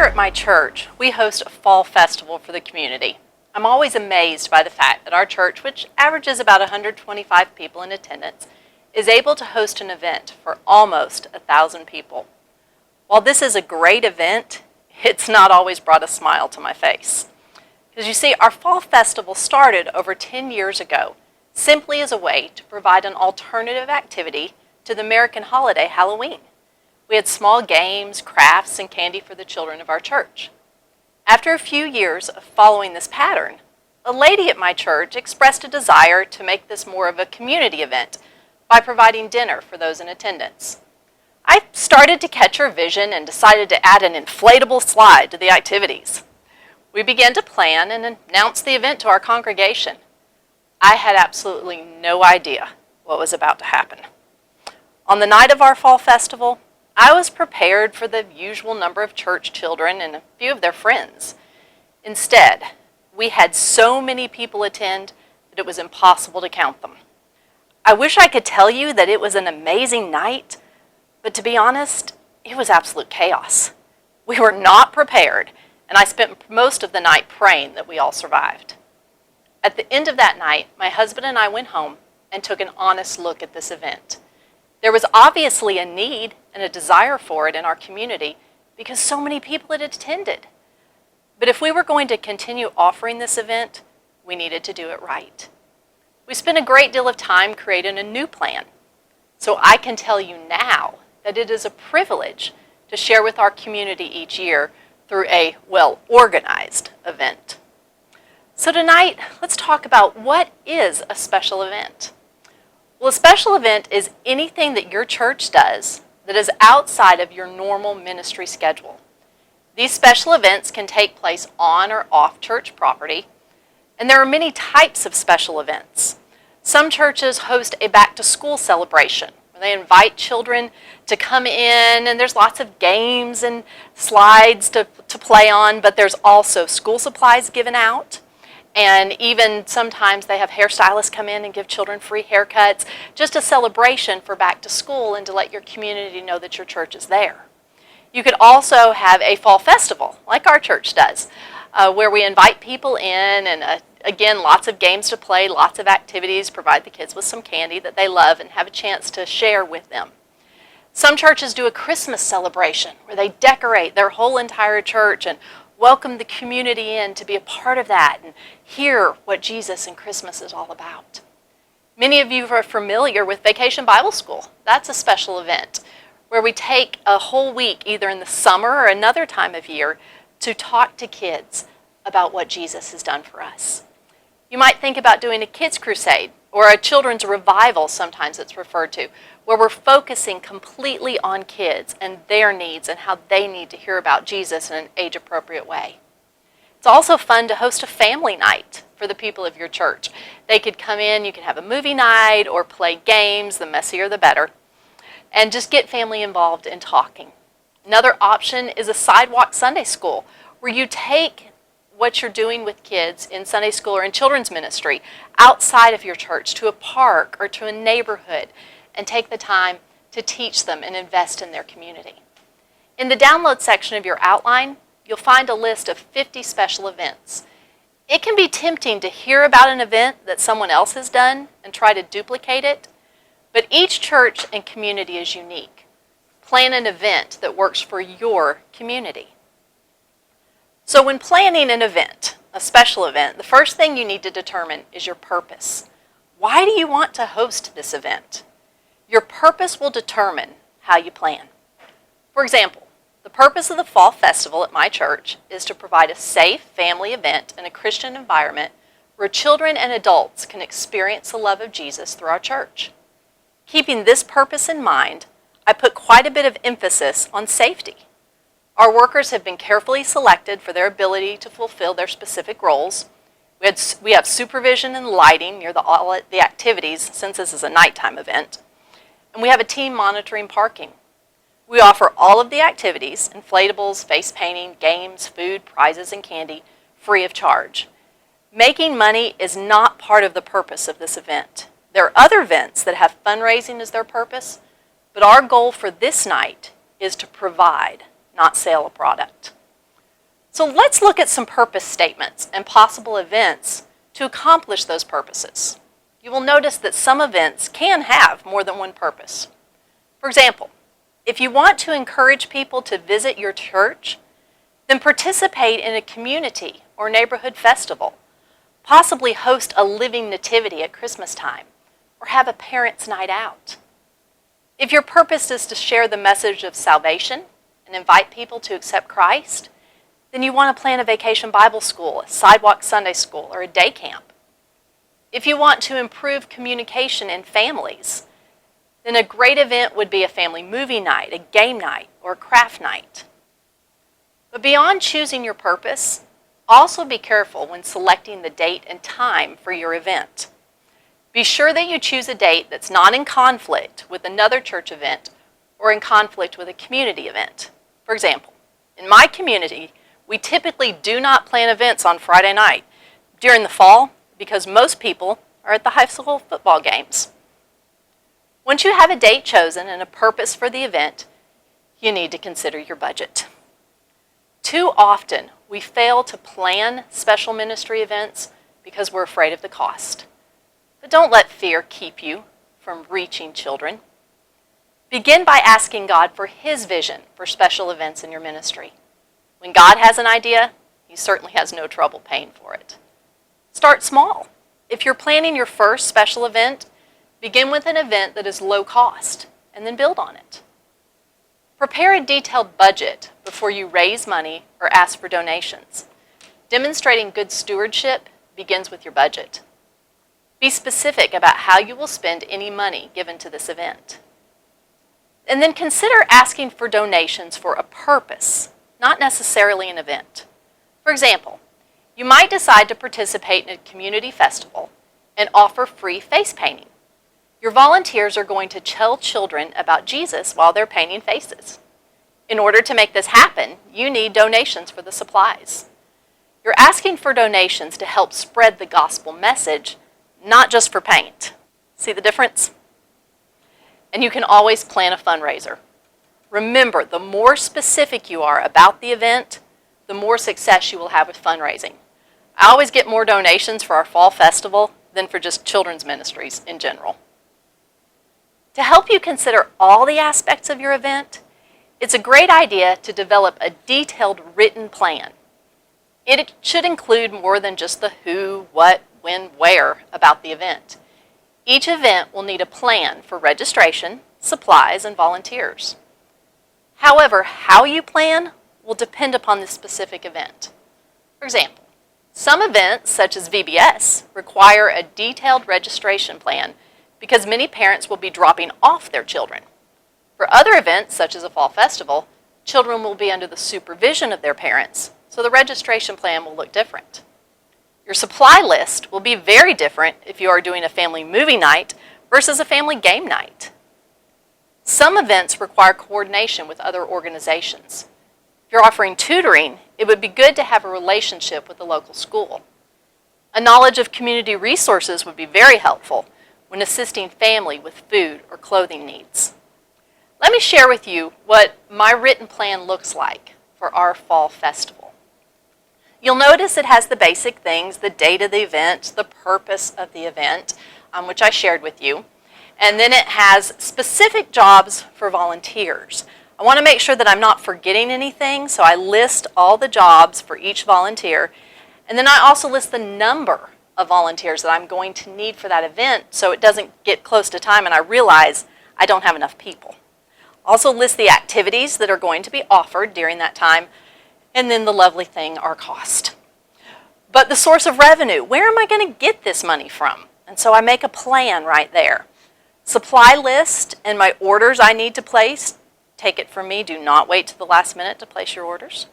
Here at my church, we host a fall festival for the community. I'm always amazed by the fact that our church, which averages about 125 people in attendance, is able to host an event for almost 1,000 people. While this is a great event, it's not always brought a smile to my face. Because you see, our fall festival started over 10 years ago, simply as a way to provide an alternative activity to the American holiday Halloween. We had small games, crafts, and candy for the children of our church. After a few years of following this pattern, a lady at my church expressed a desire to make this more of a community event by providing dinner for those in attendance. I started to catch her vision and decided to add an inflatable slide to the activities. We began to plan and announce the event to our congregation. I had absolutely no idea what was about to happen. On the night of our fall festival, I was prepared for the usual number of church children and a few of their friends. Instead, we had so many people attend that it was impossible to count them. I wish I could tell you that it was an amazing night, but to be honest, it was absolute chaos. We were not prepared, and I spent most of the night praying that we all survived. At the end of that night, my husband and I went home and took an honest look at this event. There was obviously a need and a desire for it in our community because so many people had attended. But if we were going to continue offering this event, we needed to do it right. We spent a great deal of time creating a new plan. So I can tell you now that it is a privilege to share with our community each year through a well-organized event. So tonight, let's talk about what is a special event. Well, a special event is anything that your church does that is outside of your normal ministry schedule. These special events can take place on or off church property, and there are many types of special events. Some churches host a back-to-school celebration where they invite children to come in, and there's lots of games and slides to play on, but there's also school supplies given out. And even sometimes they have hairstylists come in and give children free haircuts, just a celebration for back to school and to let your community know that your church is there. You could also have a fall festival, like our church does, where we invite people in and again, lots of games to play, lots of activities, provide the kids with some candy that they love and have a chance to share with them. Some churches do a Christmas celebration where they decorate their whole entire church and welcome the community in to be a part of that and hear what Jesus and Christmas is all about. Many of you are familiar with Vacation Bible School. That's a special event where we take a whole week, either in the summer or another time of year, to talk to kids about what Jesus has done for us. You might think about doing a kids' crusade or a children's revival, sometimes it's referred to, where we're focusing completely on kids and their needs and how they need to hear about Jesus in an age-appropriate way. It's also fun to host a family night for the people of your church. They could come in, you can have a movie night or play games, the messier the better, and just get family involved in talking. Another option is a sidewalk Sunday school, where you take what you're doing with kids in Sunday school or in children's ministry outside of your church to a park or to a neighborhood and take the time to teach them and invest in their community. In the download section of your outline, you'll find a list of 50 special events. It can be tempting to hear about an event that someone else has done and try to duplicate it, but each church and community is unique. Plan an event that works for your community. So when planning an event, a special event, the first thing you need to determine is your purpose. Why do you want to host this event? Your purpose will determine how you plan. For example, the purpose of the Fall Festival at my church is to provide a safe family event in a Christian environment where children and adults can experience the love of Jesus through our church. Keeping this purpose in mind, I put quite a bit of emphasis on safety. Our workers have been carefully selected for their ability to fulfill their specific roles. We have supervision and lighting near all the activities, since this is a nighttime event. And we have a team monitoring parking. We offer all of the activities, inflatables, face painting, games, food, prizes, and candy, free of charge. Making money is not part of the purpose of this event. There are other events that have fundraising as their purpose, but our goal for this night is to provide, not sell a product. So let's look at some purpose statements and possible events to accomplish those purposes. You will notice that some events can have more than one purpose. For example, if you want to encourage people to visit your church, then participate in a community or neighborhood festival, possibly host a living nativity at Christmas time, or have a parents' night out. If your purpose is to share the message of salvation and invite people to accept Christ, then you want to plan a vacation Bible school, a sidewalk Sunday school, or a day camp. If you want to improve communication in families, then a great event would be a family movie night, a game night, or a craft night. But beyond choosing your purpose, also be careful when selecting the date and time for your event. Be sure that you choose a date that's not in conflict with another church event or in conflict with a community event. For example, in my community, we typically do not plan events on Friday night during the fall because most people are at the high school football games. Once you have a date chosen and a purpose for the event, you need to consider your budget. Too often, we fail to plan special ministry events because we're afraid of the cost. But don't let fear keep you from reaching children. Begin by asking God for His vision for special events in your ministry. When God has an idea, He certainly has no trouble paying for it. Start small. If you're planning your first special event, begin with an event that is low cost, and then build on it. Prepare a detailed budget before you raise money or ask for donations. Demonstrating good stewardship begins with your budget. Be specific about how you will spend any money given to this event. And then consider asking for donations for a purpose, not necessarily an event. For example, you might decide to participate in a community festival and offer free face painting. Your volunteers are going to tell children about Jesus while they're painting faces. In order to make this happen, you need donations for the supplies. You're asking for donations to help spread the gospel message, not just for paint. See the difference? And you can always plan a fundraiser. Remember, the more specific you are about the event, the more success you will have with fundraising. I always get more donations for our fall festival than for just children's ministries in general. To help you consider all the aspects of your event, it's a great idea to develop a detailed written plan. It should include more than just the who, what, when, where about the event. Each event will need a plan for registration, supplies, and volunteers. However, how you plan will depend upon the specific event. For example, some events, such as VBS, require a detailed registration plan because many parents will be dropping off their children. For other events, such as a fall festival, children will be under the supervision of their parents, so the registration plan will look different. Your supply list will be very different if you are doing a family movie night versus a family game night. Some events require coordination with other organizations. If you're offering tutoring, it would be good to have a relationship with the local school. A knowledge of community resources would be very helpful when assisting family with food or clothing needs. Let me share with you what my written plan looks like for our fall festival. You'll notice it has the basic things, the date of the event, the purpose of the event, which I shared with you. And then it has specific jobs for volunteers. I want to make sure that I'm not forgetting anything, so I list all the jobs for each volunteer. And then I also list the number of volunteers that I'm going to need for that event so it doesn't get close to time and I realize I don't have enough people. Also list the activities that are going to be offered during that time, and then the lovely thing, our cost. But the source of revenue, where am I going to get this money from? And so I make a plan right there. Supply list and my orders I need to place. Take it from me, do not wait to the last minute to place your orders.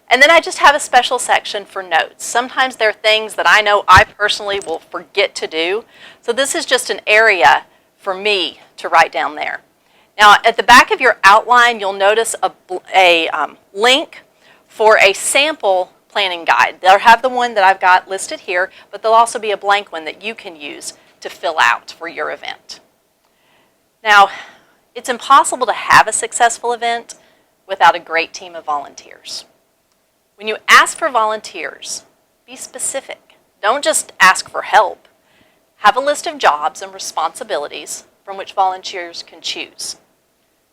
And then I just have a special section for notes. Sometimes there are things that I know I personally will forget to do. So this is just an area for me to write down there. Now at the back of your outline, you'll notice a link for a sample planning guide. They'll have the one that I've got listed here, but there'll also be a blank one that you can use to fill out for your event. Now, it's impossible to have a successful event without a great team of volunteers. When you ask for volunteers, be specific. Don't just ask for help. Have a list of jobs and responsibilities from which volunteers can choose.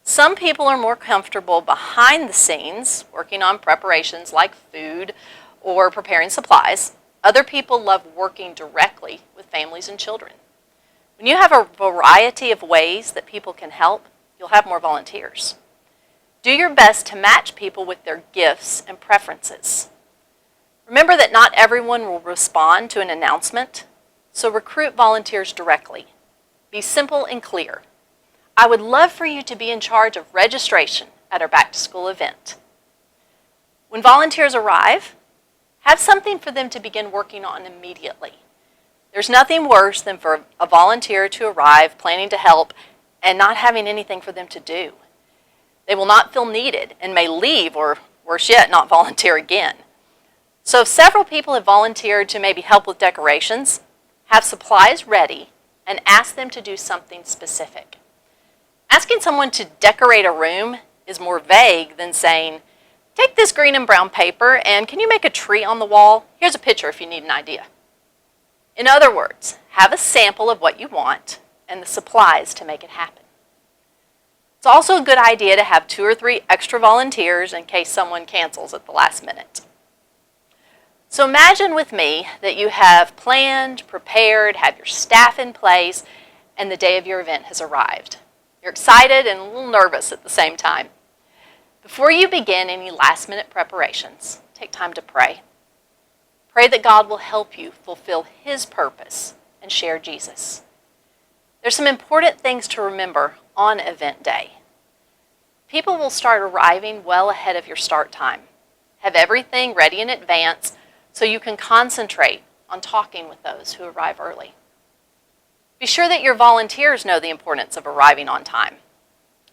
Some people are more comfortable behind the scenes, working on preparations like food or preparing supplies. Other people love working directly with families and children. When you have a variety of ways that people can help, you'll have more volunteers. Do your best to match people with their gifts and preferences. Remember that not everyone will respond to an announcement, so recruit volunteers directly. Be simple and clear. I would love for you to be in charge of registration at our back-to-school event. When volunteers arrive, have something for them to begin working on immediately. There's nothing worse than for a volunteer to arrive planning to help and not having anything for them to do. They will not feel needed and may leave, or worse yet, not volunteer again. So if several people have volunteered to maybe help with decorations, have supplies ready and ask them to do something specific. Asking someone to decorate a room is more vague than saying, take this green and brown paper and can you make a tree on the wall? Here's a picture if you need an idea. In other words, have a sample of what you want and the supplies to make it happen. It's also a good idea to have 2 or 3 extra volunteers in case someone cancels at the last minute. So imagine with me that you have planned, prepared, have your staff in place, and the day of your event has arrived. You're excited and a little nervous at the same time. Before you begin any last-minute preparations, take time to pray. Pray that God will help you fulfill His purpose and share Jesus. There's some important things to remember on event day. People will start arriving well ahead of your start time. Have everything ready in advance so you can concentrate on talking with those who arrive early. Be sure that your volunteers know the importance of arriving on time.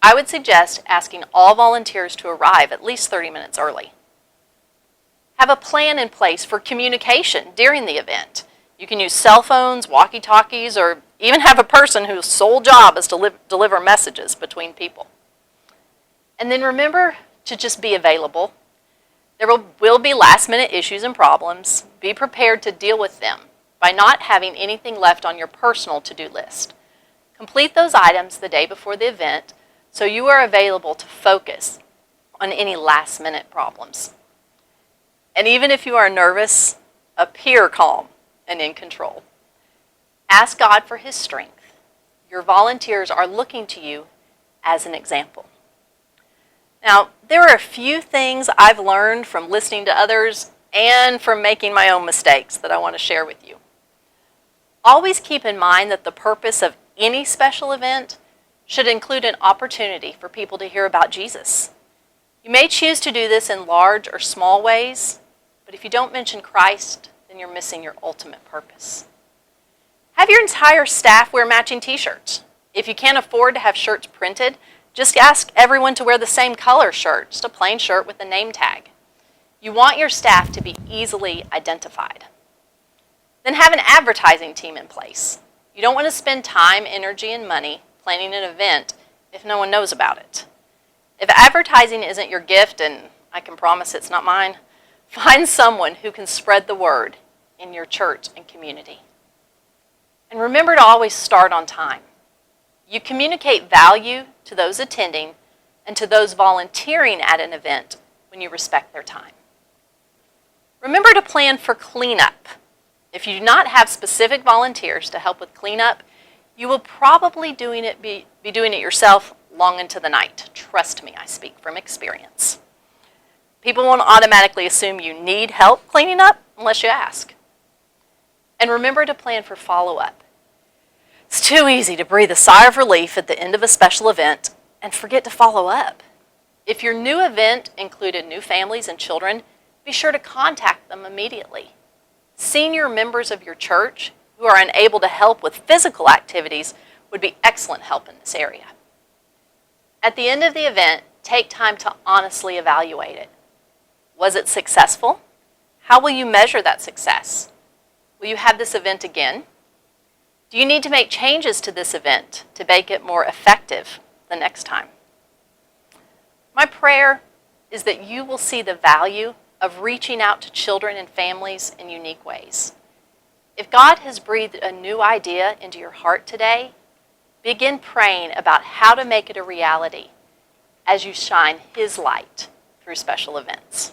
I would suggest asking all volunteers to arrive at least 30 minutes early. Have a plan in place for communication during the event. You can use cell phones, walkie-talkies, or even have a person whose sole job is to deliver messages between people. And then remember to just be available. There will be last-minute issues and problems. Be prepared to deal with them by not having anything left on your personal to-do list. Complete those items the day before the event so you are available to focus on any last-minute problems. And even if you are nervous, appear calm and in control. Ask God for His strength. Your volunteers are looking to you as an example. Now, there are a few things I've learned from listening to others and from making my own mistakes that I want to share with you. Always keep in mind that the purpose of any special event should include an opportunity for people to hear about Jesus. You may choose to do this in large or small ways, but if you don't mention Christ, then you're missing your ultimate purpose. Have your entire staff wear matching t-shirts. If you can't afford to have shirts printed, just ask everyone to wear the same color shirt, just a plain shirt with a name tag. You want your staff to be easily identified. Then have an advertising team in place. You don't want to spend time, energy, and money planning an event if no one knows about it. If advertising isn't your gift, and I can promise it's not mine, find someone who can spread the word in your church and community. And remember to always start on time. You communicate value to those attending and to those volunteering at an event when you respect their time. Remember to plan for cleanup. If you do not have specific volunteers to help with cleanup, you will probably be doing it yourself long into the night. Trust me, I speak from experience. People won't automatically assume you need help cleaning up unless you ask. And remember to plan for follow-up. It's too easy to breathe a sigh of relief at the end of a special event and forget to follow up. If your new event included new families and children, be sure to contact them immediately. Senior members of your church who are unable to help with physical activities would be excellent help in this area. At the end of the event, take time to honestly evaluate it. Was it successful? How will you measure that success? Will you have this event again? Do you need to make changes to this event to make it more effective the next time? My prayer is that you will see the value of of reaching out to children and families in unique ways. If God has breathed a new idea into your heart today, begin praying about how to make it a reality as you shine His light through special events.